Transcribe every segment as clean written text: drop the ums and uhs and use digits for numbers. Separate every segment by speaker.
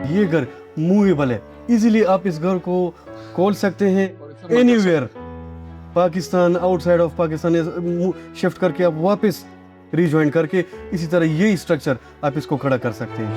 Speaker 1: ये घर मूवेबल है, इजीली आप इस घर को खोल सकते हैं anywhere, Pakistan, outside of Pakistan shift करके आप वापस रिज्वाइन करके इसी तरह ये स्ट्रक्चर आप इसको खड़ा कर सकते हैं।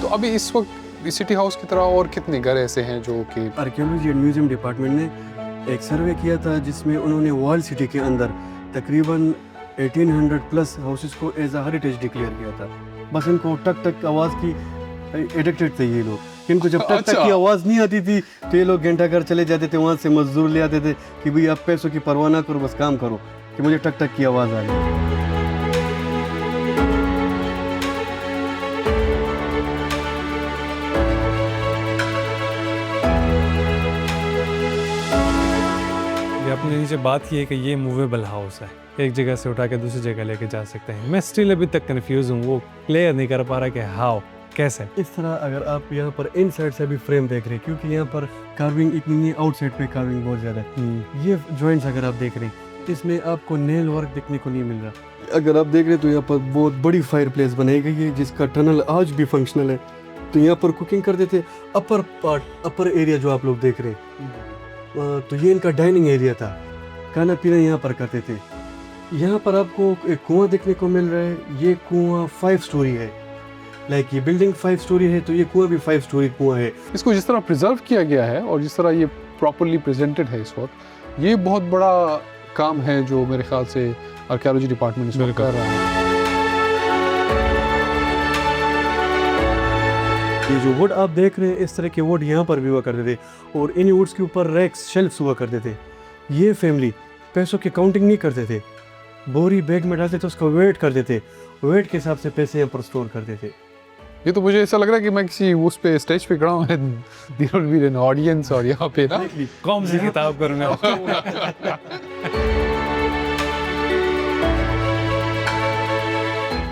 Speaker 2: तो अभी इस वक्त सिटी हाउस की तरह और कितने घर ऐसे हैं जो कि
Speaker 1: आर्कियोलॉजी एंड म्यूजियम डिपार्टमेंट ने एक सर्वे किया था जिसमें उन्होंने वॉल सिटी के अंदर तकरीबन 1800 प्लस हाउसेस को एज अ हेरिटेज डिक्लेयर किया था। बस इनको टक टक आवाज़ की एडिक्टेड थे ये लोग, इनको जब टक टक की आवाज़ नहीं आती थी तो ये लोग घंटा घर चले जाते थे, वहाँ से मजदूर ले आते थे कि भाई आप पैसों की परवाह ना करो, बस काम करो कि मुझे टक टक की आवाज़ आ रही।
Speaker 3: आपने नीचे बात की है कि ये मूवेबल हाउस है, एक जगह से उठा के दूसरी जगह लेके जा सकते हैं। मैं स्टिल अभी तक कंफ्यूज हूँ, वो क्लियर नहीं कर पा रहा कि हाउ कैसे।
Speaker 1: इस तरह अगर आप यहाँ पर इनसाइड से भी फ्रेम देख रहे हैं, क्योंकि यहाँ पर कार्विंग इतनी नहीं, आउटसाइड पे कार्विंग बहुत ज़्यादा है। ये जॉइंट्स अगर आप देख रहे हैं इसमें आपको नेल वर्क देखने को नहीं मिल रहा। अगर आप देख रहे हैं तो यहाँ पर बहुत बड़ी फायर प्लेस बनाई गई है जिसका टनल आज भी फंक्शनल है। तो यहाँ पर कुकिंग करते थे। अपर पार्ट, अपर एरिया जो आप लोग देख रहे हैं तो ये इनका डाइनिंग एरिया था, खाना पीना यहाँ पर करते थे। यहाँ पर आपको एक कुआं देखने को मिल रहा है। ये कुआं 5 स्टोरी है, लाइक ये बिल्डिंग 5 स्टोरी है तो ये कुआं भी 5 स्टोरी कुआं है।
Speaker 2: इसको जिस तरह प्रिजर्व किया गया है और जिस तरह ये प्रॉपरली प्रेजेंटेड है इस वक्त, ये बहुत बड़ा काम है जो मेरे ख्याल से आर्कियोलॉजी डिपार्टमेंट इस वक्त कर रहा है।
Speaker 1: ये जो वुड आप देख रहे हैं इस तरह के वुड यहाँ पर भी हुआ करते थे और इन वुड्स के ऊपर रैक्स, शेल्फ्स हुआ करते थे। ये फैमिली पैसों की काउंटिंग नहीं करते थे, बोरी बैग में डालते थे, उसका वेट करते थे, वेट के हिसाब से पैसे यहाँ पर स्टोर करते थे।
Speaker 2: ये तो मुझे ऐसा लग रहा है कि मैं किसी उस पे स्टेज पे खड़ा हूँ, there will be an audience और यहाँ पे ना
Speaker 3: कौन सी किताब करूँगा।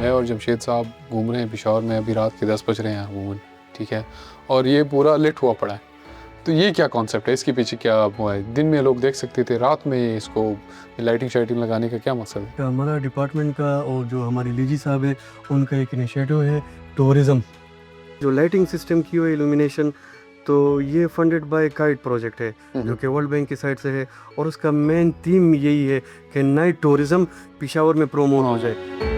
Speaker 2: मैं और जमशेद साहब घूम रहे हैं पेशावर में, अभी रात के 10 बज रहे हैं अमूमन, ठीक है, और ये पूरा लिट हुआ पड़ा है। तो ये क्या कॉन्सेप्ट है, इसके पीछे क्या हुआ है? दिन में लोग देख सकते थे, रात में इसको लाइटिंग शाइटिंग लगाने का क्या मकसद है?
Speaker 1: हमारा डिपार्टमेंट का और जो हमारी लीजी साहब है उनका एक इनिशिएटिव है टूरिज्म, जो लाइटिंग सिस्टम की हुई इल्यूमिनेशन, तो ये फंडेड बाय काइट प्रोजेक्ट है जो कि वर्ल्ड बैंक की साइड से है और उसका मेन थीम यही है कि नाइट टूरिज्म पेशावर में प्रोमोट हो जाए।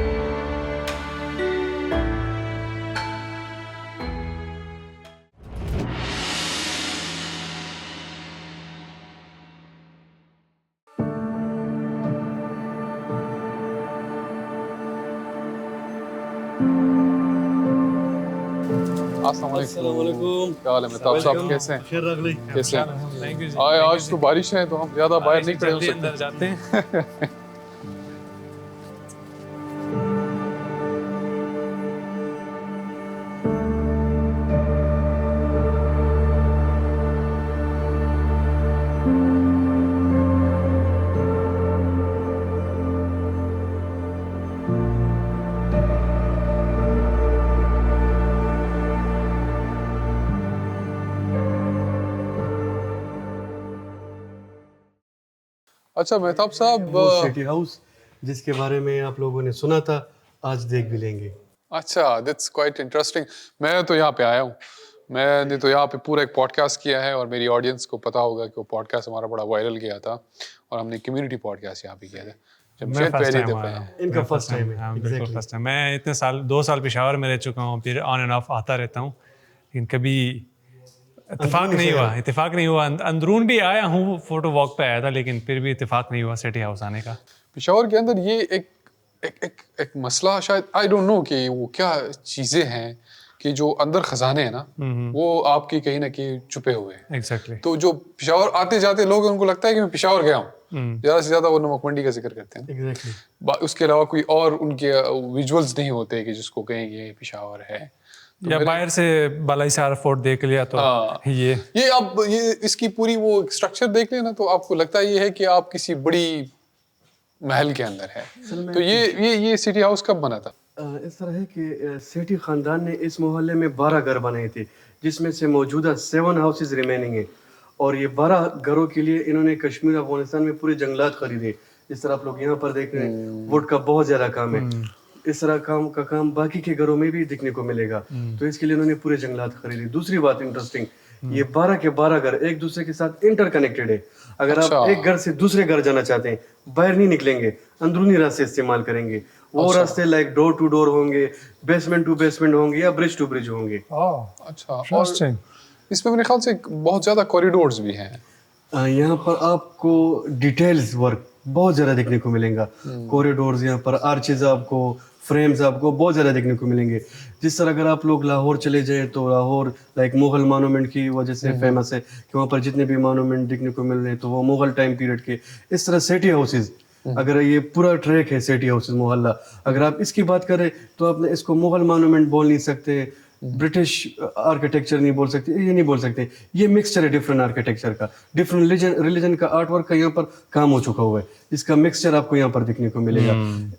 Speaker 2: अस्सलामुअलैकुम, क्या हाल है मेहताब साहब, कैसे हैं? कैसे हैं? आज तो बारिश है तो हम ज़्यादा बाहर नहीं खड़े हो सकते,
Speaker 3: अंदर जाते हैं।
Speaker 2: अच्छा मेहताब साहब,
Speaker 1: सिटी हाउस जिसके बारे में आप लोगों ने सुना था आज देख भी लेंगे।
Speaker 2: अच्छा, दैट्स क्वाइट इंटरेस्टिंग। मैं तो यहाँ पे आया हूँ, मैंने तो यहाँ पे पूरा एक पॉडकास्ट किया है और मेरी ऑडियंस को पता होगा कि वो पॉडकास्ट हमारा बड़ा वायरल गया था और हमने कम्युनिटी पॉडकास्ट यहाँ पे किया था।
Speaker 3: मैं फर्स्ट टाइम आया हूँ,
Speaker 1: इनका फर्स्ट टाइम है।
Speaker 3: हाँ, बिल्कुल फर्स्ट टाइम। मैं इतने साल 2 साल पेशावर में रह चुका हूँ, फिर ऑन एंड ऑफ आता रहता हूँ, लेकिन कभी इत्तेफाक नहीं हुआ। अंदरून भी आया हूँ, फोटो वॉक पे आया था, लेकिन फिर भी इत्तेफाक नहीं हुआ सिटी हाउस आने का।
Speaker 2: पेशावर के अंदर ये एक मसला, शायद आई डोंट नो कि वो क्या चीज़ें हैं कि जो अंदर खजाने हैं ना, वो आपकी कहीं ना कहीं छुपे हुए हैं।
Speaker 3: एग्जैक्टली।
Speaker 2: तो जो पेशावर आते जाते लोग, उनको लगता है कि मैं पेशावर गया हूँ, ज़्यादा से ज़्यादा वो नमक मंडी का जिक्र करते हैं।
Speaker 1: एग्जैक्टली।
Speaker 2: उसके अलावा कोई और उनके विजुअल्स नहीं होते कि जिसको कहें कि पेशावर है। तो
Speaker 3: या बाहर से बालाईसार फोर्ट देख लिया तो ये
Speaker 2: आप ये इसकी पूरी वो स्ट्रक्चर देख लेना तो आपको लगता है ये है कि आप किसी बड़ी महल के अंदर है। तो ये सिटी हाउस कब बना था?
Speaker 1: इस तरह है कि सेठी खानदान ने इस मोहल्ले में 12 घर बनाए थे, जिसमें से मौजूदा 7 हाउसेस रिमेनिंग है और ये 12 घरों के लिए इन्होंने कश्मीर अफगानिस्तान में पूरे जंगलात खरीदे। जिस तरह आप लोग यहाँ पर देख रहे हैं, वुड का बहुत ज्यादा काम है। इस तरह काम बाकी के घरों में भी देखने को मिलेगा। तो इसके लिए उन्होंने पूरे जंगलात खरीदे। दूसरी बात इंटरेस्टिंग, ये 12 के 12 घर एक दूसरे के साथ इंटरकनेक्टेड है। अगर
Speaker 2: अच्छा।
Speaker 1: आप एक घर से दूसरे घर जाना चाहते हैं, बाहर नहीं निकलेंगे, अंदरूनी रास्ते इस्तेमाल करेंगे। वो रास्ते लाइक डोर टू डोर होंगे, बेसमेंट टू बेसमेंट होंगे या ब्रिज टू ब्रिज होंगे।
Speaker 2: अच्छा, और इसमें मेरे ख्याल से बहुत ज़्यादा कॉरिडोर्स भी हैं।
Speaker 1: यहाँ पर आपको डिटेल्स वर्क बहुत ज़्यादा देखने को मिलेगा। कॉरिडोर्स, यहाँ पर आर्चेज, आपको फ्रेम्स आपको बहुत ज़्यादा देखने को मिलेंगे। जिस तरह अगर आप लोग लाहौर चले जाएं तो लाहौर लाइक मुग़ल मॉन्यूमेंट की वजह से फेमस है कि वहाँ पर जितने भी मॉन्यूमेंट देखने को मिल रहे हैं तो वो मुग़ल टाइम पीरियड के। इस तरह सेठी हाउसेज, अगर ये पूरा ट्रैक है सेठी हाउसेज मोहल्ला, अगर आप इसकी बात करें तो आपने इसको मुग़ल मॉन्यूमेंट बोल नहीं सकते, ब्रिटिश आर्किटेक्चर नहीं बोल सकते, ये नहीं बोल सकते। ये मिक्सचर है डिफरेंट आर्किटेक्चर का, डिफरेंट रिलीजन का आर्ट वर्क का यहाँ पर काम हो चुका हुआ है, जिसका मिक्सचर आपको यहाँ पर देखने को मिलेगा।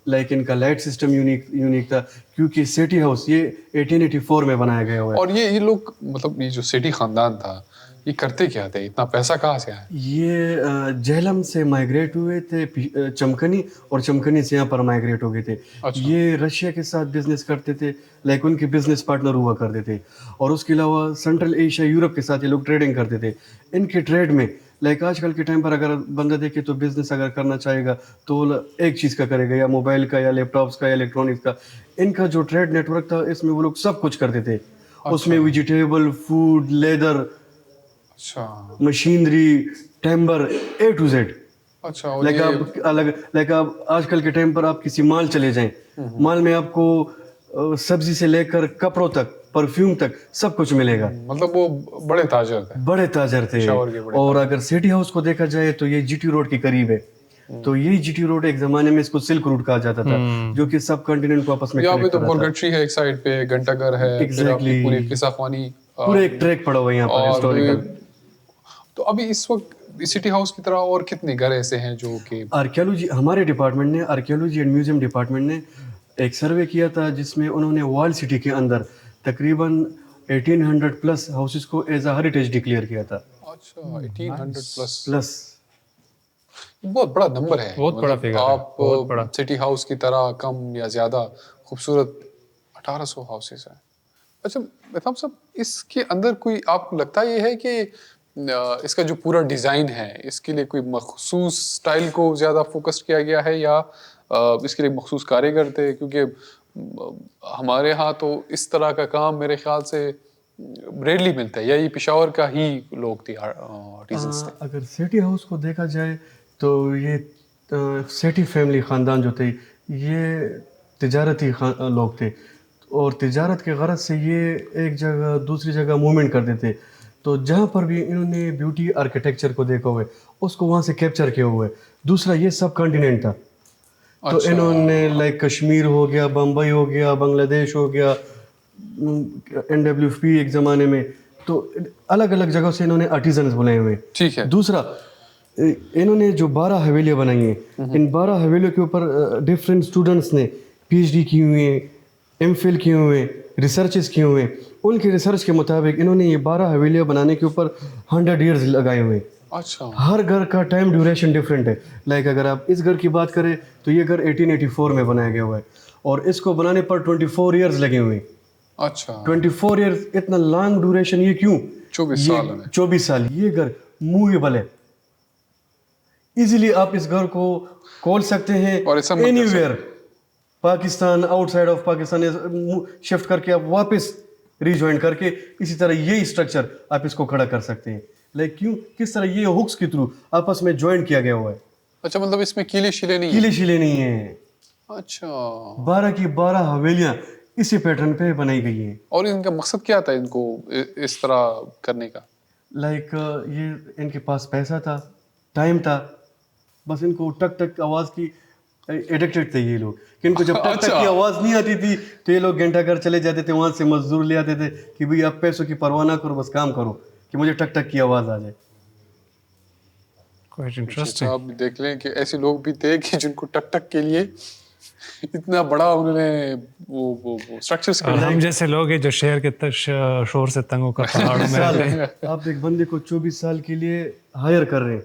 Speaker 1: लाइक इनका लाइट सिस्टम यूनिक था, क्योंकि सिटी हाउस ये 1884 में बनाया गया हुआ है।
Speaker 2: और ये लोग, मतलब ये जो सेठी खानदान था, ये करते क्या थे? इतना पैसा कहाँ से आया?
Speaker 1: ये झेलम से माइग्रेट हुए थे चमकनी, और चमकनी से यहाँ पर माइग्रेट हो गए थे।
Speaker 2: अच्छा।
Speaker 1: ये रशिया के साथ बिजनेस करते थे, लाइक उनके बिजनेस पार्टनर हुआ करते थे। और उसके अलावा सेंट्रल एशिया, यूरोप के साथ ये लोग ट्रेडिंग करते थे। इनके ट्रेड में लाइक आजकल के टाइम पर अगर बंदा देखे तो बिजनेस अगर करना चाहेगा तो एक चीज़ का करेगा, या मोबाइल का, या लैपटॉप्स का, या इलेक्ट्रॉनिक्स का। इनका जो ट्रेड नेटवर्क था इसमें वो लोग सब कुछ करते थे। उसमें वेजिटेबल, फूड, लेदर,
Speaker 2: अच्छा
Speaker 1: मशीनरी, टेम्बर, ए टू जेड।
Speaker 2: अच्छा। और
Speaker 1: लाइक
Speaker 2: ये
Speaker 1: आप अलग, लाइक आप आजकल के टाइम पर आप किसी माल चले जाएं, माल में आपको सब्जी से लेकर कपड़ों तक, परफ्यूम तक सब कुछ मिलेगा।
Speaker 2: मतलब वो बड़े ताजर थे।
Speaker 1: बड़े ताजर थे।
Speaker 2: पेशावर के बड़े
Speaker 1: और अगर सिटी हाउस को देखा जाए तो ये जीटी रोड के करीब है। तो यही जीटी रोड एक जमाने में इसको सिल्क रूट कहा जाता था, जो कि सब कॉन्टिनेंट को आपस में
Speaker 2: यहाँ पे
Speaker 1: connect
Speaker 2: तो
Speaker 1: कर रहा था।
Speaker 2: बुरगट्री है एक साइड पे, घंटाघर है, फिर आपकी
Speaker 1: Exactly।
Speaker 2: पूरी किस्सा ख्वानी,
Speaker 1: पूरा एक ट्रैक पड़ा हुआ है यहाँ पर
Speaker 2: और
Speaker 1: हिस्टोरिकल।
Speaker 2: तो अभी इस वक्त सिटी हाउस की तरह और कितने घर ऐसे हैं जो कि
Speaker 1: आर्कियोलॉजी, हमारे डिपार्टमेंट ने, आर्कियोलॉजी एंड म्यूजियम डिपार्टमेंट ने एक सर्वे किया था, जिसमें उन्होंने वॉल सिटी के अंदर तकरीबन 1800 प्लस हाउसेस को एज अ हेरिटेज डिक्लेयर किया था।
Speaker 2: अच्छा 1800
Speaker 1: प्लस
Speaker 2: बहुत बड़ा नंबर है।
Speaker 3: बहुत बड़ा
Speaker 2: मतलब
Speaker 3: figure है,
Speaker 2: आप
Speaker 3: बहुत बड़ा।
Speaker 2: सिटी हाउस की तरह कम या ज्यादा खूबसूरत 1800 हाउसेस हैं। अच्छा मेहताब साहब, इसके अंदर कोई आपको लगता ये है कि इसका जो पूरा डिज़ाइन है इसके लिए कोई मखसूस स्टाइल को ज़्यादा फोकस किया गया है, या इसके लिए मखसूस कारीगर थे? क्योंकि हमारे यहाँ तो इस तरह का काम मेरे ख्याल से रेयरली मिलता है, या ये पेशावर का ही लोग थे, आर्टिजन्स थे?
Speaker 1: अगर सिटी हाउस को देखा जाए तो ये सेठी फैमिली ख़ानदान जो थे ये तिजारती लोग थे, और तिजारत के गरज से ये एक जगह दूसरी जगह मूवमेंट करते थे। तो जहाँ पर भी इन्होंने ब्यूटी आर्किटेक्चर को देखा हुआ है उसको वहाँ से कैप्चर किया हुआ है। दूसरा ये सब कॉन्टिनेंट था। तो
Speaker 2: अच्छा।
Speaker 1: इन्होंने लाइक कश्मीर हो गया, बम्बई हो गया, बांग्लादेश हो गया, NWP एक ज़माने में, तो अलग अलग जगहों से इन्होंने आर्टिजन्स बुलाए हुए हैं।
Speaker 2: ठीक है।
Speaker 1: दूसरा इन्होंने जो 12 हवेलियाँ बनाई हैं, इन 12 हवेलियों के ऊपर डिफरेंट स्टूडेंट्स ने PhD की हुई है, MPhil किए हुए हैं, रिसर्चेस किए हुए हैं। उनके रिसर्च के मुताबिक इन्होंने ये 12 हवेलियाँ बनाने के ऊपर 100 ईयर्स लगाए हुए हैं।
Speaker 2: अच्छा।
Speaker 1: हर घर का टाइम ड्यूरेशन डिफरेंट है। लाइक अगर आप इस घर की बात करें तो ये घर 1884 में बनाया गया हुआ है, और इसको बनाने पर 24 ईयर्स लगे हुए हैं।
Speaker 2: अच्छा
Speaker 1: 24 ईयर्स, इतना लॉन्ग ड्यूरेशन ये क्यों?
Speaker 2: 24 साल में।
Speaker 1: 24 साल। ये घर मूवेबल है, इजीली आप इस घर को खोल सकते हैं
Speaker 2: और ऐसा मत कर
Speaker 1: anywhere, Pakistan, outside of Pakistan shift करके आप वापस रिज्वाइन करके इसी तरह यही स्ट्रक्चर आप इसको खड़ा कर सकते हैं। लाइक क्यों, किस तरह ये हुक्स के थ्रू आपस में ज्वाइन किया गया हुआ है।
Speaker 2: अच्छा, मतलब इसमें कीले शीले नहीं है?
Speaker 1: कीले शिले नहीं है।
Speaker 2: अच्छा।
Speaker 1: 12 की 12 हवेलियां इसी पैटर्न पे बनाई गई हैं।
Speaker 2: और इनका मकसद क्या था इनको इस तरह करने का?
Speaker 1: लाइक ये इनके पास पैसा था, टाइम था, बस इनको टक टक आवाज़ की एडिक्टेड थे ये लोग, कि इनको जब टक टक की आवाज़ नहीं आती थी तो ये लोग घंटा घर चले जाते थे, वहाँ से मजदूर ले आते थे कि भाई आप पैसों की परवाह ना करो, बस काम करो कि मुझे टक टक की आवाज़ आ जाए।
Speaker 3: Quite interesting।
Speaker 2: आप देख लें कि ऐसे लोग भी थे कि जिनको टक टक के लिए इतना बड़ा उन्होंने वो स्ट्रक्चर्स
Speaker 3: और हम जैसे लोग हैं जो शहर के शोर से तंग होकर पहाड़ों में रहते हैं।
Speaker 1: आप एक बंदे को 24 साल के लिए हायर कर रहे हैं,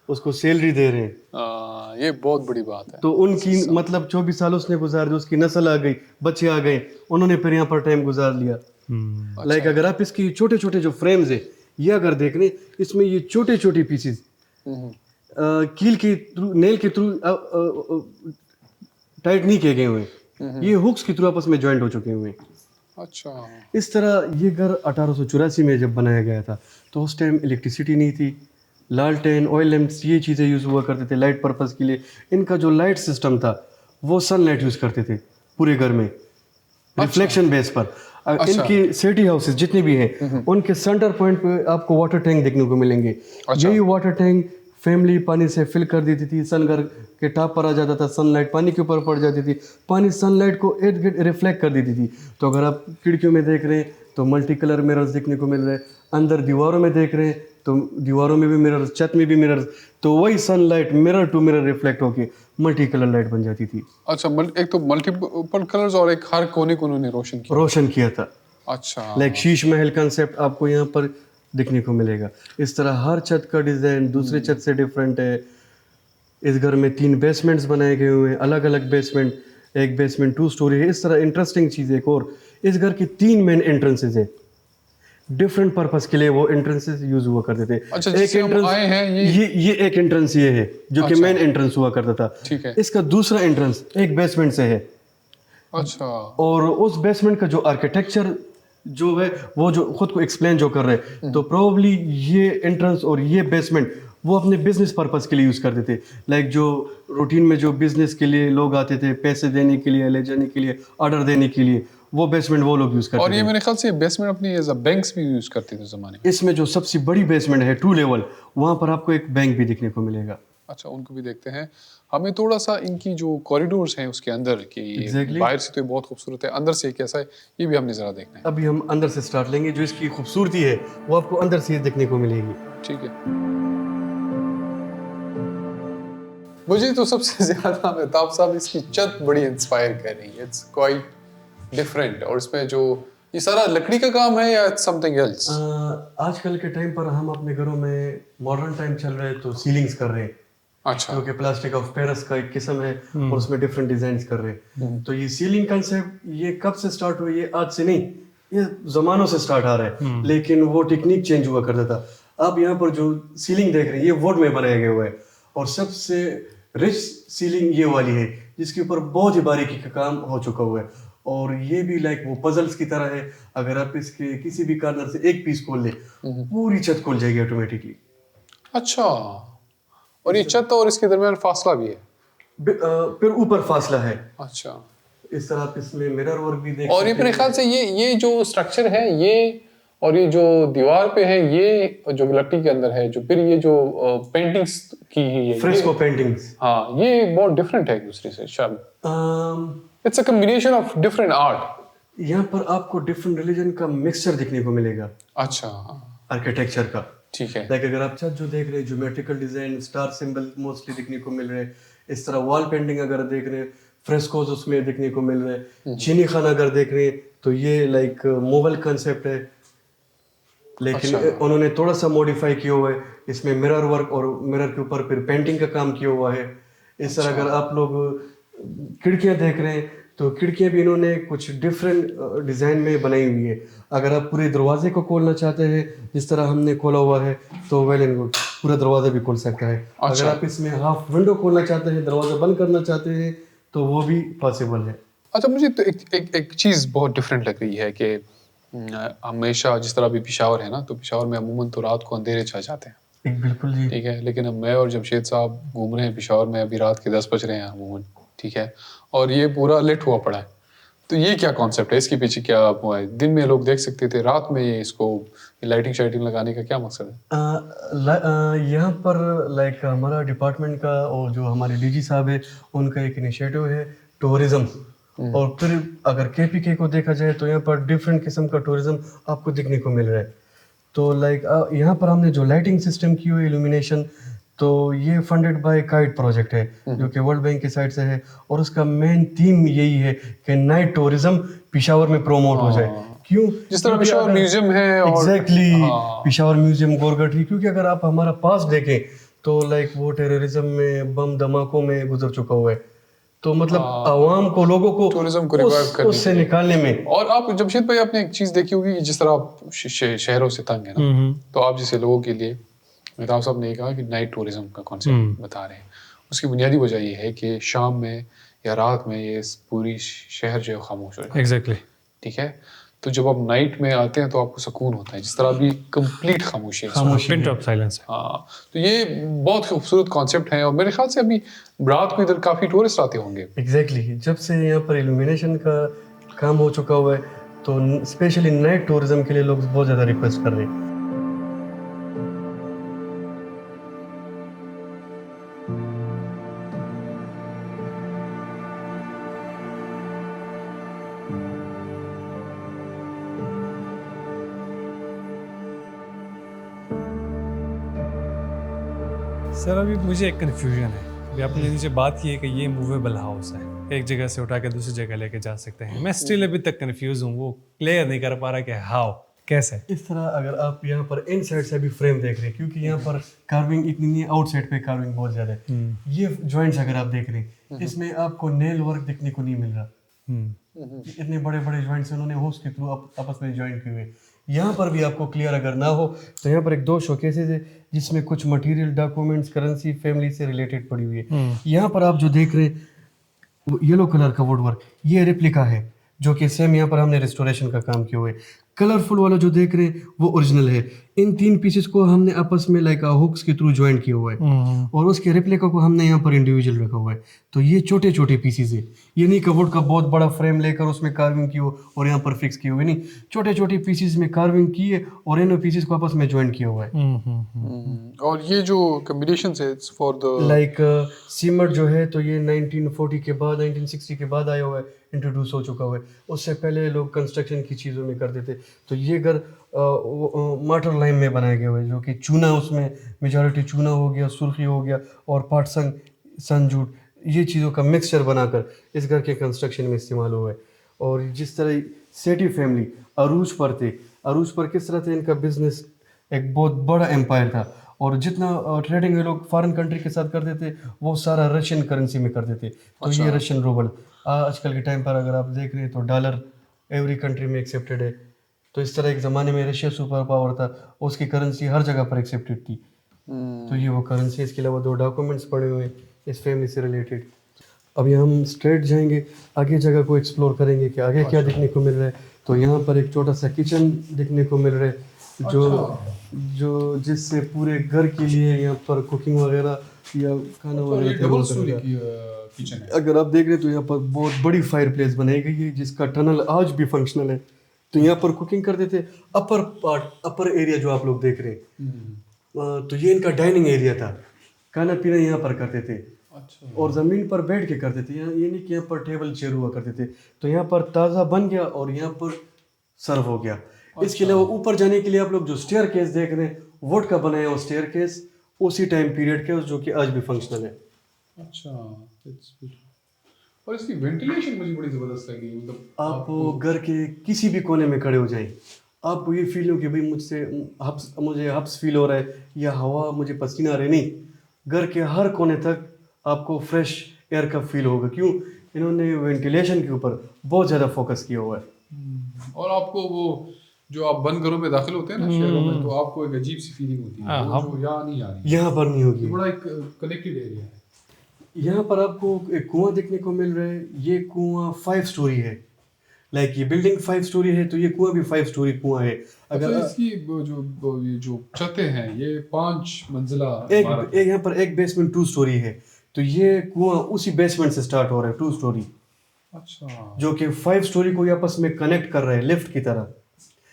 Speaker 1: उसको सैलरी दे रहे हैं।
Speaker 2: ये बहुत बड़ी बात है।
Speaker 1: तो उनकी मतलब 24 साल उसने गुजार दिए, उसकी नस्ल आ गई, बच्चे आ गए, उन्होंने फिर यहाँ पर टाइम गुजार लिया। लाइक अगर आप इसकी छोटे छोटे जो फ्रेम्स है ये अगर देख रहे हैं, इसमें ये छोटे छोटे पीसेस कील के थ्रू, नेल के थ्रू टाइट नहीं किए गए हुए हैं, ये हुक्स के थ्रू आपस में ज्वाइंट हो चुके हुए हैं।
Speaker 2: अच्छा।
Speaker 1: इस तरह ये घर 1884 में जब बनाया गया था तो उस टाइम इलेक्ट्रिसिटी नहीं थी, लालटेन, ऑयल लैंप्स, ये चीज़ें यूज़ हुआ करते थे लाइट पर्पस के लिए। इनका जो लाइट सिस्टम था वो सनलाइट यूज़ करते थे पूरे घर में, रिफ्लेक्शन बेस पर। इनकी सिटी हाउसेस जितने भी हैं उनके सेंटर पॉइंट पे आपको वाटर टैंक देखने को मिलेंगे। यही वाटर टैंक फैमिली पानी से फिल कर देती थी, सन घर के टॉप पर आ जाता था, सनलाइट पानी के ऊपर पड़ जाती थी, पानी सनलाइट को इर्द गिर्द रिफ्लेक्ट कर देती थी। तो अगर आप खिड़कियों में देख रहे हैं तो मल्टी कलर मिरर्स देखने को मिल रहे हैं, अंदर दीवारों में देख रहे हैं तो दीवारों में भी मिरर्स, छत में भी मिरर्स, तो वही sunlight mirror to mirror reflect होके मल्टी कलर लाइट बन जाती थी।
Speaker 2: अच्छा, एक तो मल्टीपल कलर्स और एक हर कोने को उन्होंने रोशन किया
Speaker 1: था।
Speaker 2: अच्छा।
Speaker 1: लाइक शीश महल कंसेप्ट आपको यहाँ पर देखने को मिलेगा। इस तरह हर छत का डिज़ाइन दूसरे छत से डिफरेंट है। इस घर में 3 बेसमेंट्स बनाए गए हुए हैं, अलग अलग बेसमेंट, एक बेसमेंट 2 स्टोरी है। इस तरह इंटरेस्टिंग चीज़ एक और, इस घर की 3 मेन एंट्रेंसेज है, डिफरेंट पर्पस के लिए वो एंट्रेंसेस यूज हुआ करते थे।
Speaker 2: अच्छा,
Speaker 1: एक एंट्रेंस
Speaker 2: आए हैं
Speaker 1: ये एक एंट्रेंस ये है जो कि मेन एंट्रेंस हुआ करता था।
Speaker 2: ठीक है।
Speaker 1: इसका दूसरा एंट्रेंस एक बेसमेंट से है।
Speaker 2: अच्छा।
Speaker 1: और उस बेसमेंट का जो आर्किटेक्चर जो है वो जो खुद को एक्सप्लेन जो कर रहे हैं, तो प्रोबेबली ये एंट्रेंस और ये बेसमेंट वो अपने बिजनेस पर्पस के लिए यूज़ करते थे। लाइक जो रूटीन में जो बिजनेस के लिए लोग आते थे, पैसे देने के लिए, ले जाने के लिए, ऑर्डर देने के लिए, वो बेसमेंट वो लोग यूज़ करते थे।
Speaker 2: और ये मेरे ख्याल से बेसमेंट अपनी एज अ बैंक्स भी यूज़ करते थे ज़माने में।
Speaker 1: इसमें जो सबसे बड़ी बेसमेंट है 2 लेवल, वहाँ पर आपको एक बैंक भी देखने को मिलेगा।
Speaker 2: अच्छा, उनको भी देखते हैं। हमें थोड़ा सा इनकी जो कॉरिडोर्स हैं उसके अंदर की बाहर से तो ये बहुत खूबसूरत है, अंदर से कैसा है ये भी हमने ज़रा देखना है।
Speaker 1: अभी हम अंदर से स्टार्ट लेंगे, जो इसकी खूबसूरती है वो आपको अंदर से देखने को मिलेगी।
Speaker 2: ठीक है। मुझे तो सबसे ज़्यादा मेहताब साहब इसकी छत बड़ी इंस्पायर कर रही है। It's quite different. और इसमें जो ये सारा लकड़ी का काम है या समथिंग एल्स?
Speaker 1: आजकल के टाइम पर हम अपने घरों में मॉडर्न टाइम चल रहे हैं तो सीलिंग्स कर रहे हैं।
Speaker 2: अच्छा।
Speaker 1: क्योंकि प्लास्टिक ऑफ पेरिस का एक किस्म है और उसमें डिफरेंट डिजाइन कर रहे हैं। तो ये सीलिंग कंसेप्ट ये कब से स्टार्ट हुआ? ये आज से नहीं, ये जमानों से स्टार्ट आ रहा है, लेकिन वो टेक्निक चेंज हुआ करता था। अब यहाँ पर जो सीलिंग देख रहे हैं ये वुड में बनाया गया हुआ है और सबसे रिच सीलिंग ये वाली है जिसके ऊपर बहुत ही बारीकी का काम हो चुका हुआ है। और ये भी लाइक वो पजल्स की तरह है, अगर आप इसके किसी भी कॉर्नर से एक पीस खोल ले पूरी छत खुल जाएगी ऑटोमेटिकली।
Speaker 2: अच्छा। और ये छत और इसके दरमियान फासला भी है?
Speaker 1: फिर ऊपर फासला है।
Speaker 2: अच्छा।
Speaker 1: इस तरह आप इसमें मिरर वर्क भी देख
Speaker 2: और ये मेरे ख्याल से ये जो स्ट्रक्चर है ये और ये जो दीवार पे है ये जो लकड़ी के अंदर है, जो फिर ये जो पेंटिंग्स की है,
Speaker 1: फ्रेस्को पेंटिंग्स,
Speaker 2: हाँ, ये बहुत डिफरेंट है एक दूसरे से शायद। It's a combination of different art.
Speaker 1: यहाँ पर आपको डिफरेंट रिलीजन का मिक्सचर दिखने को मिलेगा।
Speaker 2: अच्छा।
Speaker 1: आर्किटेक्चर का,
Speaker 2: ठीक है।
Speaker 1: लाइक अगर आप छत जो देख रहे हैं geometrical design, star symbol mostly देखने को मिल रहे हैं। इस तरह वॉल पेंटिंग अगर देख रहे हैं, फ्रेस्कोज उसमें देखने को मिल रहे हैं। चीनी खाना अगर देख रहे हैं तो ये लाइक मोगल कंसेप्ट है, लेकिन उन्होंने थोड़ा सा मॉडिफाई किया हुआ है। इसमें मिरर वर्क और मिरर के ऊपर फिर पेंटिंग का काम किया हुआ है। इस तरह अगर आप लोग खिड़कियां देख रहे हैं तो खिड़कियां भी इन्होंने कुछ डिफरेंट डिज़ाइन में बनाई हुई है। अगर आप पूरे दरवाजे को खोलना चाहते हैं जिस तरह हमने खोला हुआ है तो वेल एंड गुड, पूरा दरवाजा भी खोल सकता है। अगर आप इसमें हाफ विंडो खोलना चाहते हैं, दरवाजा बंद करना चाहते हैं तो वो भी पॉसिबल है।
Speaker 2: अच्छा, मुझे तो एक चीज़ बहुत डिफरेंट लग रही है कि हमेशा जिस तरह अभी पेशावर है ना, तो पेशावर में अमूमन तो रात को अंधेरे छा जाते हैं।
Speaker 1: बिल्कुल जी।
Speaker 2: ठीक है, लेकिन अब मैं और जमशेद साहब घूम रहे हैं पेशावर में, अभी रात के 10 बज रहे हैं अमूमन, ठीक है, और ये पूरा लिट हुआ पड़ा है। तो ये क्या कॉन्सेप्ट है, इसके पीछे क्या हुआ है? दिन में लोग देख सकते थे, रात में ये इसको लाइटिंग शाइटिंग लगाने का क्या मकसद है?
Speaker 1: यहाँ पर लाइक हमारा डिपार्टमेंट का और जो हमारे डीजी साहब है उनका एक इनिशिएटिव है टूरिज्म। और फिर अगर केपीके को देखा जाए तो यहाँ पर डिफरेंट किस्म का टूरिज्म आपको देखने को मिल रहा है। तो लाइक यहाँ पर हमने जो लाइटिंग सिस्टम की हुई इल्यूमिनेशन, तो ये फंडेड बाय काइट प्रोजेक्ट है जो कि वर्ल्ड बैंक की साइड से है। और उसका मेन थीम यही है कि नाइट टूरिज्म पेशावर में प्रमोट हो जाए। क्यों?
Speaker 2: जिस तरह पेशावर म्यूजियम है और
Speaker 1: एग्जैक्टली पेशावर म्यूजियम, गोरगढ़ी, क्योंकि अगर आप हमारा पास देखें तो लाइक वो टेररिज्म में बम धमाकों में गुजर चुका हुआ है। तो मतलब आवाम को, लोगों को
Speaker 2: टूरिज्म को रिवाइव करने
Speaker 1: उससे
Speaker 2: के लिए।
Speaker 1: निकालने में।
Speaker 2: और आप जमशेद भाई, आपने एक चीज देखी होगी कि जिस तरह आप शहरों से तंग है ना, तो आप जैसे लोगों के लिए, मेहताब साहब ने कहा कि नाइट टूरिज्म का कॉन्सेप्ट बता रहे हैं। उसकी बुनियादी वजह ये है कि शाम में या रात में ये पूरी शहर जो है खामोश हो जाता है।
Speaker 3: एग्जैक्टली।
Speaker 2: ठीक है, तो जब आप नाइट में आते हैं तो आपको सुकून होता है, जिस तरह अभी कंप्लीट खामोशी है इस वक्त।
Speaker 3: Pin drop silence.
Speaker 2: हाँ, तो ये बहुत खूबसूरत कॉन्सेप्ट है और मेरे ख्याल से अभी रात को इधर काफ़ी टूरिस्ट आते होंगे।
Speaker 1: एग्जैक्टली जब से यहाँ पर इल्यूमिनेशन का काम हो चुका हुआ है, तो स्पेशली नाइट टूरिज्म के लिए लोग बहुत ज़्यादा रिक्वेस्ट कर रहे हैं।
Speaker 3: सर अभी मुझे एक कन्फ्यूजन है। अभी आपने नीचे बात की है कि ये मूवेबल हाउस है, एक जगह से उठा के दूसरी जगह लेके जा सकते हैं। मैं स्टिल अभी तक कंफ्यूज हूँ, वो क्लियर नहीं कर पा रहा कि हाउ, कैसे।
Speaker 1: इस तरह अगर आप यहाँ पर इन साइड से भी फ्रेम देख रहे हैं, क्योंकि यहाँ पर कार्विंग इतनी नहीं है, आउटसाइड पे कार्विंग बहुत ज़्यादा है। ये जॉइंट्स अगर आप देख रहे हैं, इसमें आपको नेल वर्क देखने को नहीं मिल रहा। इतने बड़े बड़े जॉइंट्स उन्होंने होस्ट के थ्रू आपस में जॉइंट किए हुए। यहाँ पर भी आपको क्लियर अगर ना हो तो यहाँ पर एक दो शोकेसेस है जिसमें कुछ मटेरियल, डॉक्यूमेंट्स, करेंसी, फैमिली से रिलेटेड पड़ी हुई है। यहाँ पर आप जो देख रहे हैं येलो कलर का वुड वर्क, ये रेप्लिका है जो कि सेम यहाँ पर हमने रिस्टोरेशन का काम किया हुआ है। कलरफुल वाला जो देख रहे हैं वो ओरिजिनल है। इन तीन पीसेस को हमने आपस में लाइक हुक्स के थ्रू ज्वाइन किया हुआ है और उसके रेप्लिका को हमने यहाँ पर इंडिविजुअल रखा हुआ है। तो ये छोटे छोटे पीसेस है, ये नहीं कवुड का बहुत बड़ा फ्रेम लेकर उसमें कार्विंग की हो और यहाँ पर फिक्स किए हुए, नहीं, छोटे छोटे पीसेस में कार्विंग की है और इन पीसेस को आपस में ज्वाइन किया हुआ है।
Speaker 2: और ये जो कॉम्बिनेशन है इट्स फॉर द
Speaker 1: लाइक सीमट जो है तो ये 1940 के बाद, 1960 के बाद आया हुआ है, इंट्रोड्यूस हो चुका हुआ है। उससे पहले लोग कंस्ट्रक्शन की चीज़ों में करते थे। तो ये घर माटर लाइम में बनाया गया हुआ है, जो कि चूना, उसमें मेजॉरिटी चूना हो गया, सुर्खी हो गया और पाटसंग, सनजूट, ये चीज़ों का मिक्सचर बनाकर इस घर के कंस्ट्रक्शन में इस्तेमाल हुआ है। और जिस तरह सेठी फैमिली अरूज पर थे, अरूज पर किस तरह से इनका बिजनेस एक बहुत बड़ा एम्पायर था और जितना ट्रेडिंग ये लोग फॉरेन कंट्री के साथ करते थे वो सारा रशियन करेंसी में करते थे। तो ये रशियन रूबल आजकल के टाइम पर अगर आप देख रहे हैं तो डॉलर एवरी कंट्री में एक्सेप्टेड है। तो इस तरह एक ज़माने में रशिया सुपर पावर था, उसकी करेंसी हर जगह पर एक्सेप्टेड थी। तो ये वो करेंसी। इसके अलावा दो डॉक्यूमेंट्स पड़े हुए हैं इस फैमिली से रिलेटेड। अभी हम स्ट्रेट जाएंगे, आगे जगह को एक्सप्लोर करेंगे कि आगे क्या देखने को मिल रहा है। तो यहाँ पर एक छोटा सा किचन देखने को मिल रहा है जो जिससे पूरे घर के लिए यहाँ पर कुकिंग वगैरह या खाना वगैरह
Speaker 2: डबल स्टोरी की किचन है।
Speaker 1: अगर आप देख रहे हैं तो यहाँ पर बहुत बड़ी फायर प्लेस बनाई गई है जिसका टनल आज भी फंक्शनल है। तो यहाँ पर कुकिंग करते थे। अपर पार्ट, अपर एरिया जो आप लोग देख रहे हैं तो ये इनका डाइनिंग एरिया था, खाना पीना यहाँ पर करते थे।
Speaker 2: अच्छा।
Speaker 1: और ज़मीन पर बैठ के करते थे, यहाँ ये नहीं कि यहाँ पर टेबल चेयर हुआ करते थे। तो यहाँ पर ताज़ा बन गया और यहाँ पर सर्व हो गया। इसके अलावा ऊपर जाने के लिए आप लोग जो स्टेयर केस देख रहे हैं वुड का बनाया हुआ स्टेयर केस, उसी टाइम पीरियड के, जो कि आज भी फंक्शनल है।
Speaker 2: अच्छा, और इसकी वेंटिलेशन मुझे बड़ी ज़बरदस्त लगी। मतलब
Speaker 1: आप घर के किसी भी कोने में खड़े हो जाएं, आपको ये फील हो कि भाई मुझे हब्स फील हो रहा है या हवा, मुझे पसीना आ रहा है, नहीं, घर के हर कोने तक आपको फ्रेश एयर का फील होगा। क्यों? इन्होंने वेंटिलेशन के ऊपर बहुत ज़्यादा फोकस किया हुआ है।
Speaker 2: और आपको वो जो आप बंद घरों में दाखिल होते हैं ना शहरों में, तो आपको एक अजीब सी फीलिंग होती है वो जो यहाँ नहीं आ रही,
Speaker 1: यहाँ पर नहीं होगी।
Speaker 2: ये बड़ा एक कनेक्टेड एरिया है।
Speaker 1: यहाँ पर आपको एक कुआं देखने को मिल रहा है। ये कुआं 5 स्टोरी है। लाइक ये बिल्डिंग 5 स्टोरी है तो ये कुआं भी 5 स्टोरी कुआं है। अगर
Speaker 2: इसकी जो छतें हैं ये 5 मंजिला
Speaker 1: एक यहाँ पर एक बेसमेंट 2 स्टोरी है। तो ये कुआं उसी बेसमेंट से स्टार्ट हो रहा है, 2 स्टोरी।
Speaker 2: अच्छा।
Speaker 1: जो कि 5 स्टोरी को आपस में कनेक्ट कर रहा है लिफ्ट की तरह।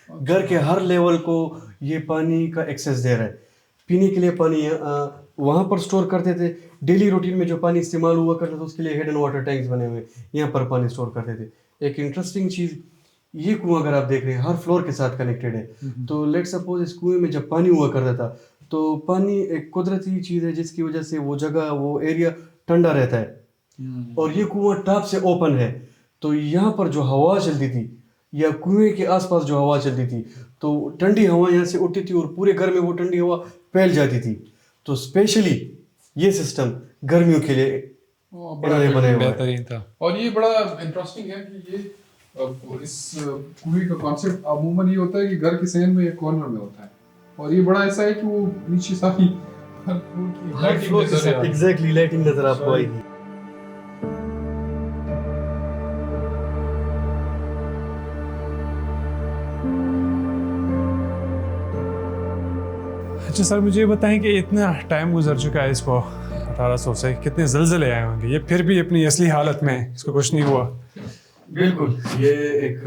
Speaker 1: घर के हर लेवल को ये पानी का एक्सेस दे रहा है। पीने के लिए पानी वहाँ पर स्टोर करते थे। डेली रूटीन में जो पानी इस्तेमाल हुआ करता था उसके लिए हिडन वाटर टैंक्स बने हुए, यहाँ पर पानी स्टोर करते थे। एक इंटरेस्टिंग चीज़, ये कुआं अगर आप देख रहे हैं हर फ्लोर के साथ कनेक्टेड है। तो लेट सपोज इस कुएं में जब पानी हुआ करता था तो पानी एक कुदरती चीज़ है जिसकी वजह से वो जगह, वो एरिया ठंडा रहता है। और ये कुआं टॉप से ओपन है तो यहाँ पर जो हवा चलती थी या कुएं के आसपास जो हवा चलती थी तो ठंडी हवा यहाँ से उठती थी और पूरे घर में वो ठंडी हवा फैल जाती थी। तो स्पेशली ये सिस्टम गर्मियों के लिए इन्होंने बनाया हुआ है।
Speaker 3: बेहतरीन था।
Speaker 2: और ये बड़ा इंटरेस्टिंग है कि ये इस कुएं का कॉन्सेप्ट अमूमन ये होता है कि घर के सहन में एक कॉर्नर में होता है, और ये बड़ा ऐसा है कि वो नीचे सारी
Speaker 1: एग्जैक्टली लाइटिंग नजर आपको आएगी।
Speaker 3: अच्छा सर, मुझे ये बताएं कि इतना टाइम गुजर चुका है इसको 1800 से, कितने जलजले आए होंगे, ये फिर भी अपनी असली हालत में इसको कुछ नहीं हुआ?
Speaker 1: बिल्कुल, ये एक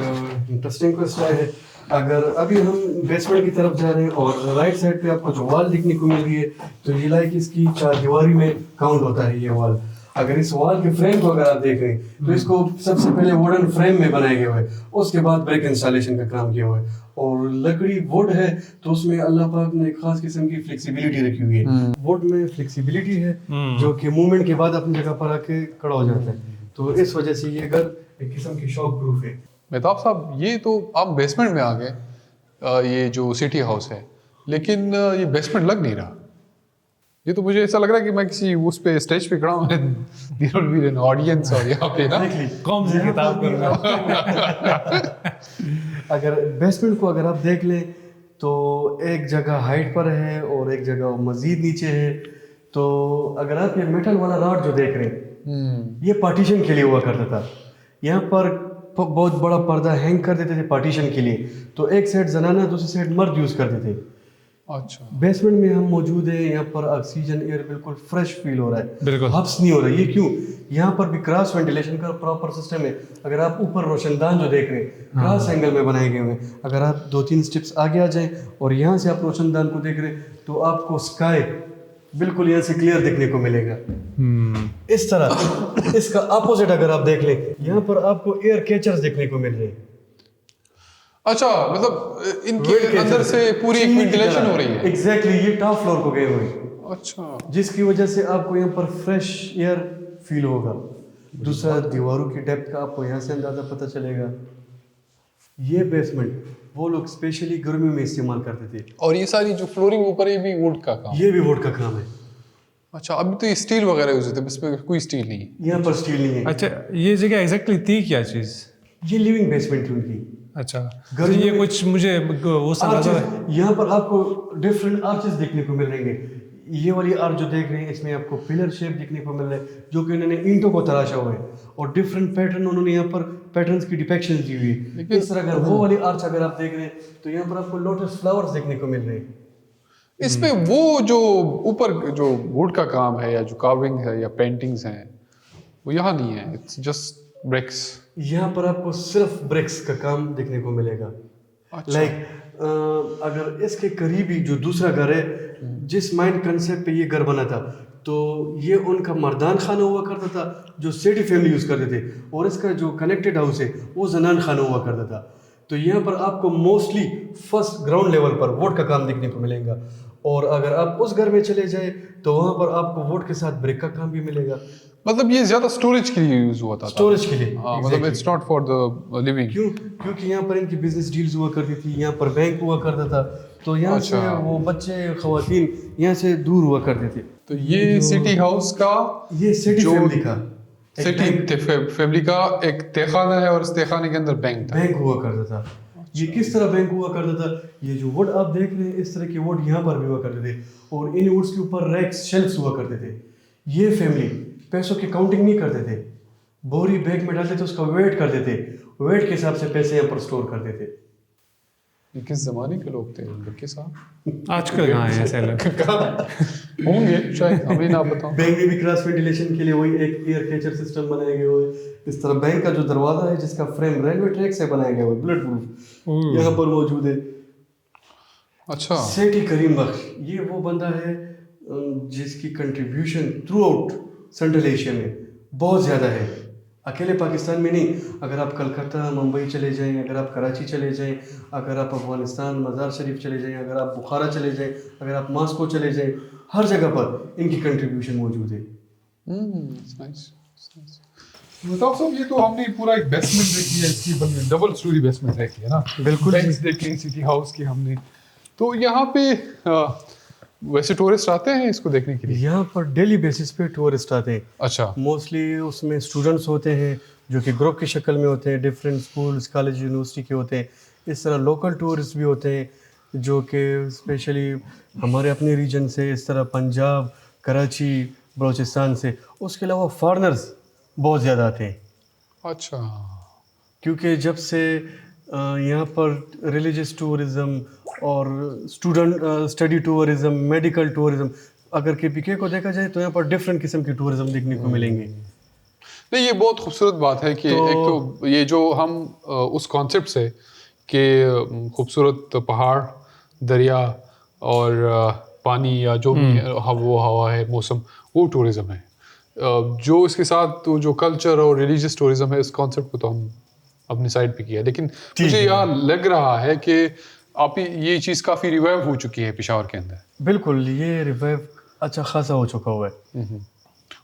Speaker 1: इंटरेस्टिंग क्वेश्चन है। अगर अभी हम बेसमेंट की तरफ जा रहे हैं और राइट साइड पे आपको जो वॉल दिखने को मिल रही है, तो ये लाइक इसकी 4 दीवारी में काउंट होता है ये वॉल। अगर इस वॉल के फ्रेम को अगर आप देख रहे हैं तो इसको सबसे पहले वुडन फ्रेम में बनाया गया है, उसके बाद ब्रिक इंस्टॉलेशन का काम किया हुआ है। और लकड़ी वुड है तो उसमें अल्लाह पाक ने खास किस्म की फ्लेक्सिबिलिटी रखी हुई है। वुड में फ्लेक्सिबिलिटी है जो कि मूवमेंट के बाद अपनी जगह पर आके खड़ा हो जाता है, तो इस वजह से ये घर एक किस्म की शॉक प्रूफ है।
Speaker 2: मेहताब साहब, ये तो आप बेसमेंट में आ गए, ये जो सिटी हाउस है, लेकिन ये बेसमेंट लग नहीं रहा। ये तो मुझे ऐसा लग रहा है कि मैं किसी उस पे स्टेज पे खड़ा हूँ, there will be an audience, और यहाँ पे ना
Speaker 3: कौन सी किताब कर रहा
Speaker 1: अगर बेसमेंट को अगर आप देख लें तो एक जगह हाइट पर है और एक जगह मजीद नीचे है। तो अगर आप ये मेटल वाला रॉड जो देख रहे हैं, ये पार्टीशन के लिए हुआ करता था। यहाँ पर बहुत बड़ा पर्दा हैंग कर देते थे पार्टीशन के लिए, तो एक साइड जनाना दूसरी साइड मर्द यूज करते थे।
Speaker 2: अच्छा,
Speaker 1: बेसमेंट में हम मौजूद है, यहाँ पर ऑक्सीजन एयर बिल्कुल फ्रेश फील हो रहा है,
Speaker 3: बिल्कुल
Speaker 1: हब्स नहीं हो रहा है। ये क्यों? यहाँ पर भी क्रॉस वेंटिलेशन का प्रॉपर सिस्टम है। अगर आप ऊपर रोशनदान जो देख रहे हैं क्रॉस एंगल में बनाए गए हुए हैं, अगर आप 2-3 स्टेप्स आगे आ जाएं और यहाँ से आप रोशनदान को देख रहे हैं तो आपको स्काई बिल्कुल यहाँ से क्लियर देखने को मिलेगा। इस तरह इसका अपोजिट अगर आप देख लें, यहाँ पर आपको एयर कैचर्स देखने को मिल रहे हैं।
Speaker 2: अच्छा, मतलब इनके अंदर से पूरी एक वेंटिलेशन हो रही है।
Speaker 1: एग्जैक्टली, ये टॉप फ्लोर को गए हुए हैं।
Speaker 2: अच्छा,
Speaker 1: जिसकी वजह से आपको यहाँ पर फ्रेश एयर फील होगा। दूसरा, दीवारों की डेप्थ का आपको यहाँ से अंदाजा पता चलेगा। ये बेसमेंट वो लोग स्पेशली गर्मी में इस्तेमाल करते थे।
Speaker 2: और ये सारी जो फ्लोरिंग ऊपर, ये भी वुड का काम?
Speaker 1: ये भी वुड का काम है।
Speaker 2: अच्छा, अभी तो ये स्टील वगैरह यूज होते हैं, इसमें कोई स्टील नहीं है।
Speaker 1: यहाँ पर स्टील नहीं है।
Speaker 3: अच्छा, ये जगह एग्जैक्टली थी क्या चीज?
Speaker 1: ये लिविंग बेसमेंट थी उनकी।
Speaker 3: अच्छा, तो ये कुछ मुझे वो समझ
Speaker 1: यहाँ पर आपको डिफरेंट आर्चेस देखने को मिल रहेंगे। ये वाली आर्च जो देख रहे हैं इसमें आपको पिलर शेप देखने को मिल रहा है, जो कि उन्होंने ईंटों को तराशा हुआ है, और डिफरेंट पैटर्न उन्होंने यहाँ पर पैटर्न्स की डिपेक्शन दी हुई है। इस तरह अगर वो वाली आर्च अगर आप देख रहे हैं तो यहाँ पर आपको लोटस फ्लावर्स देखने को मिल रहे हैं।
Speaker 2: इसमें वो जो ऊपर जो वुड का काम है या जो कार्विंग है या पेंटिंग्स हैं, वो यहाँ नहीं है, इट्स जस्ट ब्रिक्स।
Speaker 1: यहाँ पर आपको सिर्फ ब्रिक्स का काम देखने को मिलेगा।
Speaker 2: अच्छा।
Speaker 1: अगर इसके करीबी जो दूसरा घर है, जिस माइंड कंसेप्ट पे ये घर बना था, तो ये उनका मर्दान खाना हुआ करता था जो सेठी फैमिली यूज़ करते थे, और इसका जो कनेक्टेड हाउस है वो जनान खाना हुआ करता था। तो यहाँ पर आपको मोस्टली फर्स्ट ग्राउंड लेवल पर वुड का काम देखने को मिलेगा, और अगर आप उस घर में चले जाए तो वहाँ पर आपको वुड के साथ ब्रिक का काम भी मिलेगा।
Speaker 2: मतलब ये ज्यादा स्टोरेज के लिए यूज हुआ था।
Speaker 1: स्टोरेज के लिए,
Speaker 2: हाँ, मतलब it's not for the living.
Speaker 1: क्योंकि यहाँ पर इनकी बिजनेस डील्स हुआ करती थी, यहाँ पर बैंक हुआ करता था, तो यहाँ से वो बच्चे खवातीन यहाँ से दूर हुआ करते थे।
Speaker 2: तो ये सिटी हाउस का,
Speaker 1: ये सिटी फैमिली का,
Speaker 2: सिटी फैमिली का एक तहखाना है, और इस तहखाने के अंदर बैंक था।
Speaker 1: बैंक हुआ करता था। ये किस तरह बैंक हुआ करता था? ये जो वुड आप देख रहे हैं, इस तरह के वुड यहाँ पर भी हुआ करते थे, और इन वुड्स के ऊपर रैक्स, शेल्फ्स हुआ करते थे। ये फैमिली पैसों की काउंटिंग नहीं करते थे, बोरी बैग में डालते थे, उसका वेट करते थे, वेट के हिसाब से पैसे यहाँ पर स्टोर करते थे।
Speaker 2: ये किस जमाने के लोग थे बक्के साहब?
Speaker 3: आजकल कहाँ है ऐसे लोग?
Speaker 2: होंगे शायद, हमें ना बताओ।
Speaker 1: बैंक में भी क्रॉस वेंटिलेशन के लिए वही एक एयर कैचर सिस्टम बनाया गया हुआ है। इस तरह बैंक का जो दरवाजा है, जिसका फ्रेम रेलवे ट्रैक से बनाया गया हुआ है, बुलेट प्रूफ, यहाँ पर मौजूद है।
Speaker 2: अच्छा,
Speaker 1: सेठी करीम बख्श, ये वो बंदा है जिसकी contribution through out central Asia में बहुत ज़्यादा है। अकेले पाकिस्तान में नहीं, अगर आप कलकत्ता, मुंबई चले जाएं, अगर आप कराची चले जाएं, अगर आप अफगानिस्तान मज़ार शरीफ चले जाएं, अगर आप बुखारा चले जाएं, अगर आप मॉस्को चले जाएं, हर जगह पर इनकी कंट्रीब्यूशन मौजूद है।
Speaker 2: बताओ साहब, ये तो हमने पूरा एक बेसमेंट देखी है, इसकी डबल स्टोरी बेसमेंट देखी है ना?
Speaker 1: बिल्कुल
Speaker 2: बैंक्स देखी, सिटी हाउस की हमने। तो यहाँ पे वैसे टूरिस्ट आते हैं इसको देखने के लिए?
Speaker 1: यहाँ पर डेली बेसिस पे टूरिस्ट आते हैं।
Speaker 2: अच्छा।
Speaker 1: मोस्टली उसमें स्टूडेंट्स होते हैं जो कि ग्रुप की शक्ल में होते हैं, डिफरेंट स्कूल्स, कॉलेज, यूनिवर्सिटी के होते हैं। इस तरह लोकल टूरिस्ट भी होते हैं जो कि स्पेशली हमारे अपने रीजन से, इस तरह पंजाब, कराची, बलूचिस्तान से। उसके अलावा फॉरेनर्स बहुत ज़्यादा आते हैं,
Speaker 2: अच्छा।
Speaker 1: क्योंकि जब से यहाँ पर रिलीजियस टूरिज़म और स्टडी टूरिज़म, मेडिकल टूरिज़म, अगर KPK को देखा जाए तो यहाँ पर डिफरेंट किस्म की टूरिज़म देखने को मिलेंगे।
Speaker 2: नहीं, ये बहुत खूबसूरत बात है कि एक तो ये जो हम उस कॉन्सेप्ट से कि खूबसूरत पहाड़, दरिया और पानी या जो भी वो हवा है, मौसम, वो टूरिज़म है। जो इसके साथ तो जो कल्चर और रिलीजियस टूरिज़म है, इस कॉन्सेप्ट को तो हम अपनी साइड पे किया। लेकिन मुझे यहाँ लग रहा है कि आप ये चीज़ काफ़ी रिवाइव हो चुकी है पेशावर के अंदर।
Speaker 1: बिल्कुल, ये रिवाइव अच्छा खासा हो चुका हुआ है।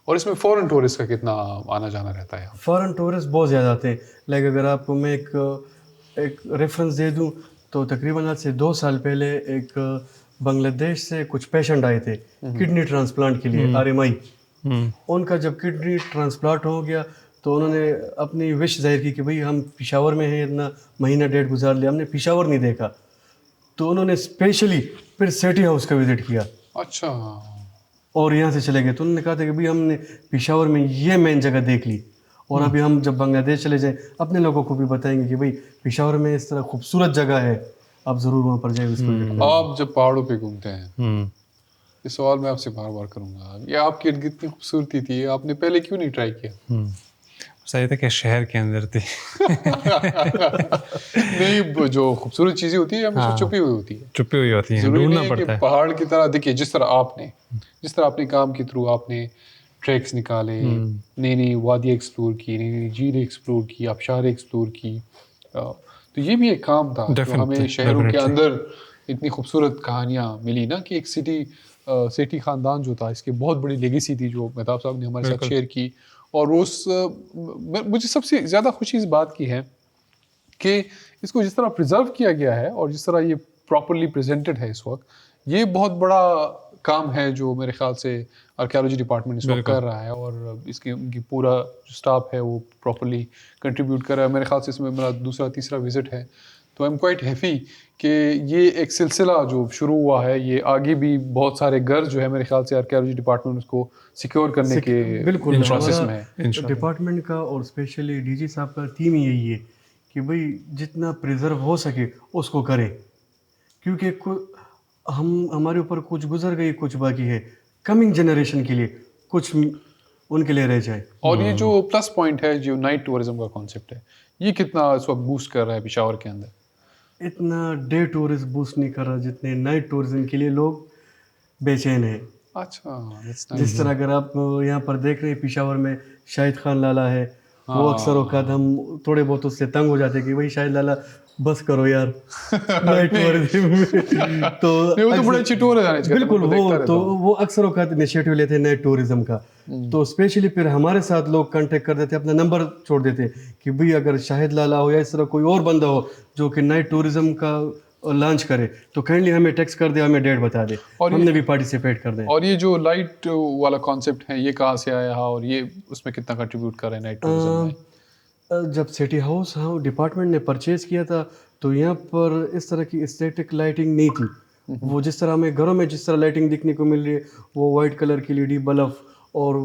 Speaker 2: और इसमें फॉरेन टूरिस्ट का कितना आना जाना रहता है?
Speaker 1: फॉरेन टूरिस्ट बहुत ज़्यादा आते हैं। लाइक अगर आपको मैं एक रेफरेंस दे दूं तो तकरीबन आज से 2 साल पहले एक बांग्लादेश से कुछ पेशेंट आए थे किडनी ट्रांसप्लांट के लिए, RMI। उनका जब किडनी ट्रांसप्लांट हो गया तो उन्होंने अपनी विश जाहिर की कि भाई हम पेशावर में हैं, इतना महीना डेढ़ गुजार लिया, हमने पेशावर नहीं देखा। तो उन्होंने स्पेशली फिर सेठी हाउस का विज़िट किया।
Speaker 2: अच्छा।
Speaker 1: और यहाँ से चले गए तो उन्होंने कहा था कि भाई हमने पेशावर में ये मेन जगह देख ली, और अभी हम जब बांग्लादेश चले जाएं अपने लोगों को भी बताएंगे कि भाई पेशावर में इस तरह खूबसूरत जगह है, आप ज़रूर वहाँ पर जाएं उसको।
Speaker 2: आप जब पहाड़ों पे घूमते हैं, ये सवाल मैं आपसे बार बार करूँगा, ये आपकी इर्द गिर्द की खूबसूरती थी, आपने पहले क्यों नहीं ट्राई किया?
Speaker 3: सही था कि शहर के अंदर थी।
Speaker 2: नहीं, जो खूबसूरत चीज़ें होती है हमेशा छुपी हुई होती है,
Speaker 3: छुपी हुई होती है,
Speaker 2: ज़रूरी
Speaker 3: ढूंढना
Speaker 2: नहीं है कि
Speaker 3: पड़ता है।
Speaker 2: पहाड़ की तरह। देखिए, जिस तरह आपने काम के थ्रू आपने ट्रैक्स निकाले, नई नई वादी एक्सप्लोर की, नई नई झील एक्सप्लोर की, आबशार एक्सप्लोर की, तो ये भी एक काम था जो हमें शहरों के अंदर इतनी खूबसूरत कहानियाँ मिली ना, कि एक सेठी ख़ानदान जो था, इसकी बहुत बड़ी लेगेसी थी जो मेहताब साहब ने हमारे साथ शेयर की। और मुझे सबसे ज़्यादा खुशी इस बात की है कि इसको जिस तरह प्रिजर्व किया गया है और जिस तरह ये प्रॉपरली प्रेजेंटेड है इस वक्त, ये बहुत बड़ा काम है जो मेरे ख्याल से आर्कियोलॉजी डिपार्टमेंट इस वक्त कर रहा है। और उनकी पूरा जो स्टाफ है वो प्रॉपरली कंट्रीब्यूट कर रहा है। मेरे ख्याल से इसमें मेरा दूसरा तीसरा विज़िट है, तो आई एम क्वाइट हैप्पी कि ये एक सिलसिला जो शुरू हुआ है, ये आगे भी बहुत सारे घर जो है मेरे ख्याल से आर्कियोलॉजी डिपार्टमेंट उसको सिक्योर करने के
Speaker 1: बिल्कुल
Speaker 2: प्रोसेस में है।
Speaker 1: डिपार्टमेंट का और स्पेशली DG साहब का थीम ही यही है कि भाई जितना प्रिजर्व हो सके उसको करें, क्योंकि हमारे ऊपर कुछ गुजर गई, कुछ बाकी है, कमिंग जनरेशन के लिए कुछ उनके लिए रह जाए।
Speaker 2: और ये जो प्लस पॉइंट है जो नाइट टूरिज्म का कॉन्सेप्ट है, ये कितना इस वक्त बूस्ट कर रहा है पेशावर के अंदर?
Speaker 1: इतना डे टूरिस्ट बूस्ट नहीं कर रहा जितने नाइट टूरिज्म के लिए लोग बेचैन हैं।
Speaker 2: अच्छा,
Speaker 1: जिस तरह अगर आप यहाँ पर देख रहे हैं पेशावर में शाहिद खान लाला है, वो अक्सर औकात हम थोड़े बहुत उससे तंग हो जाते हैं कि भाई शाहिद लाला बस करो यार नाइट टूरिज्म में। तो
Speaker 2: वो तो बड़े अच्छी टूर है,
Speaker 1: बिल्कुल वो अक्सर औकात इनिशिएटिव लेते हैं नाइट टूरिज्म का। तो स्पेशली फिर हमारे साथ लोग कांटेक्ट कर देते, अपना नंबर छोड़ देते कि भाई अगर शाहिद लाला हो या इस तरह कोई और बंदा हो जो कि नाइट टूरिज्म का लॉन्च करे तो काइंडली हमें टेक्स्ट कर दे, हमें डेट बता दे, और हमने भी पार्टिसिपेट कर दें।
Speaker 2: और ये जो लाइट वाला कॉन्सेप्ट है, ये कहाँ से आया और ये उसमें कितना कंट्रीब्यूट कर रहे हैं नाइट टूरिज्म में?
Speaker 1: जब सिटी हाउस डिपार्टमेंट ने परचेज़ किया था तो यहाँ पर इस तरह की एस्थेटिक लाइटिंग नहीं थी। वो जिस तरह हमें घरों में जिस तरह लाइटिंग दिखने को मिल रही है, वो वाइट कलर की LED बल्ब और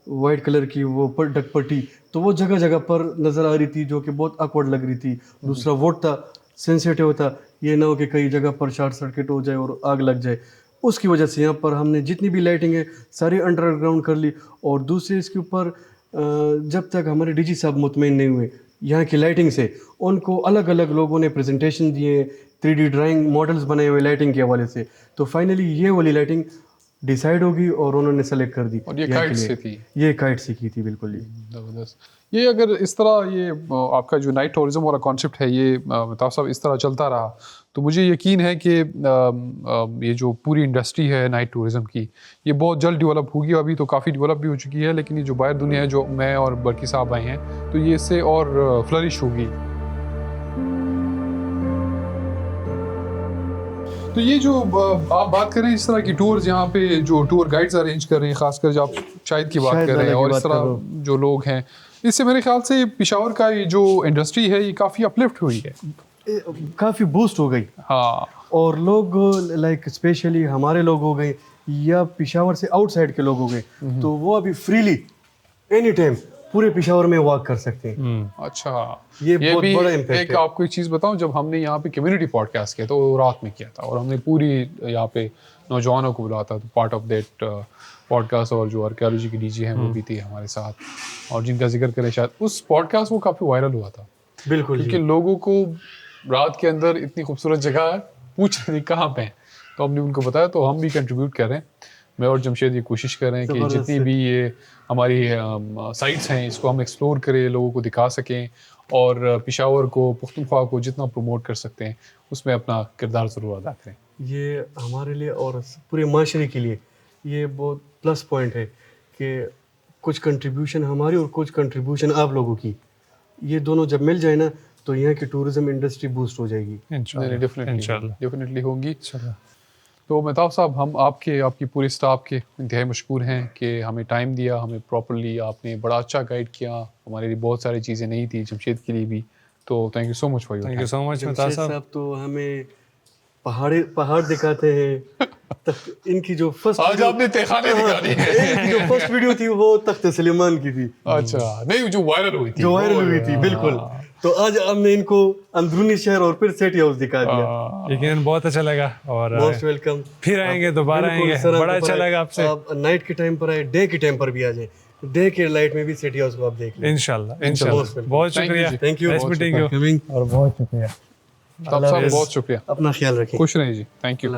Speaker 1: वाइट कलर की वो डकपट्टी, तो वो जगह जगह पर नज़र आ रही थी जो कि बहुत ऑकवर्ड लग रही थी। दूसरा वोट था, सेंसिटिव था, ये ना हो कि कई जगह पर शॉर्ट सर्किट हो जाए और आग लग जाए। उसकी वजह से यहाँ पर हमने जितनी भी लाइटिंग है सारी अंडरग्राउंड कर ली। और दूसरे इसके ऊपर जब तक हमारे DG साहब मुतमईन नहीं हुए यहाँ की लाइटिंग से, उनको अलग अलग लोगों ने प्रेजेंटेशन दिए, 3D ड्राइंग मॉडल्स बनाए हुए लाइटिंग के हवाले से, तो फाइनली ये वाली लाइटिंग डिसाइड होगी और उन्होंने सेलेक्ट कर दी।
Speaker 2: और ये काइट से थी?
Speaker 1: ये काइट से की थी, बिल्कुल।
Speaker 2: ज़बरदस्त। ये अगर इस तरह ये आपका जो नाइट टूरिज्म वाला कॉन्सेप्ट है, ये मेहताब साहब इस तरह चलता रहा तो मुझे यकीन है कि ये जो पूरी इंडस्ट्री है नाइट टूरिज्म की, ये बहुत जल्द डेवलप होगी। अभी तो काफ़ी डेवलप भी हो चुकी है, लेकिन ये जो बाहर दुनिया है, जो मैं और बरकी साहब आए हैं, तो ये इससे और फ्लरिश होगी। तो ये जो आप बात कर रहे हैं इस तरह की टूर्स यहाँ पे जो टूर गाइड्स अरेंज कर रहे हैं, खासकर जब आप शाहिद की बात
Speaker 1: शाहिद
Speaker 2: कर रहे हैं
Speaker 1: वाला की
Speaker 2: और इस
Speaker 1: बात कर
Speaker 2: तरह
Speaker 1: रहा हूँ।
Speaker 2: जो लोग हैं, इससे मेरे ख्याल से पेशावर का ये जो इंडस्ट्री है ये काफ़ी अपलिफ्ट हुई है।
Speaker 1: काफ़ी बूस्ट हो गई
Speaker 2: हाँ
Speaker 1: और लोग लाइक स्पेशली हमारे लोग हो गए या पेशावर से आउटसाइड के लोग हो गए तो वो अभी फ्रीली एनी टाइम पूरे पेशावर में वॉक कर सकते हैं।
Speaker 2: अच्छा,
Speaker 1: ये बहुत
Speaker 2: भी
Speaker 1: बड़ा impact
Speaker 2: एक
Speaker 1: है।
Speaker 2: आपको एक चीज़ बताऊं, जब हमने यहाँ पे कम्युनिटी पॉडकास्ट किया तो वो रात में किया था और हमने पूरी यहाँ पे नौजवानों को बुलाया था, तो पार्ट ऑफ दैट पॉडकास्ट और जो आर्कियोलॉजी के डीजे हैं वो भी थे हमारे साथ और जिनका जिक्र करें शायद उस पॉडकास्ट वो काफ़ी वायरल हुआ था
Speaker 1: बिल्कुल
Speaker 2: क्योंकि लोगों को रात के अंदर इतनी खूबसूरत जगह पूछ रहे थे कहाँ पे हैं, तो हमने उनको बताया, तो हम भी कंट्रीब्यूट कर रहे हैं। मैं और जमशेद ये कोशिश कर रहे हैं कि
Speaker 1: ज़बरदस्त
Speaker 2: जितनी भी ये हमारी साइट्स हैं इसको हम एक्सप्लोर करें, लोगों को दिखा सकें और पेशावर को, पुख्तनख्वा को जितना प्रमोट कर सकते हैं उसमें अपना किरदार ज़रूर अदा करें।
Speaker 1: ये हमारे लिए और पूरे माशरे के लिए ये बहुत प्लस पॉइंट है कि कुछ कंट्रीब्यूशन हमारी और कुछ कंट्रीब्यूशन आप लोगों की, ये दोनों जब मिल जाए ना तो यहाँ की टूरिज्म इंडस्ट्री बूस्ट हो जाएगी।
Speaker 2: डेफिनेटली होंगी। तो मेहताब साहब, हम आपकी पूरी स्टाफ के इंतहाई मशकूर हैं कि हमें टाइम दिया, हमें प्रॉपर्ली आपने बड़ा अच्छा गाइड किया, हमारे लिए बहुत सारी चीज़ें नहीं थी, जमशेद के लिए भी, तो thank you so much for
Speaker 3: thank you so much
Speaker 1: Jamshed साहब तो हमें पहाड़ दिखाते हैं। इनकी जो फर्स्ट
Speaker 2: आज आपने तहखाने दिखाने हैं।
Speaker 1: जो फर्स्ट वीडियो थी वो तख्त सुलेमान की थी,
Speaker 2: अच्छा, नहीं जो वायरल हुई थी
Speaker 1: बिल्कुल। तो आज हमने इनको अंदरूनी शहर और फिर सिटी हाउस दिखा दिया।
Speaker 3: यकीनन बहुत अच्छा लगा और
Speaker 1: मोस्ट वेलकम।
Speaker 3: फिर आएंगे, दोबारा आएंगे। बड़ा अच्छा लगा आपसे।
Speaker 1: आप नाइट के टाइम पर आए, डे के टाइम पर भी आ जाए, डे के लाइट में भी सिटी हाउस को आप देख लें।
Speaker 3: इंशाल्लाह
Speaker 1: welcome.
Speaker 3: बहुत शुक्रिया।
Speaker 1: थैंक यू
Speaker 3: और बहुत शुक्रिया।
Speaker 2: साहब बहुत शुक्रिया।
Speaker 1: अपना ख्याल रखें।
Speaker 2: खुश रहिए जी। Thank you.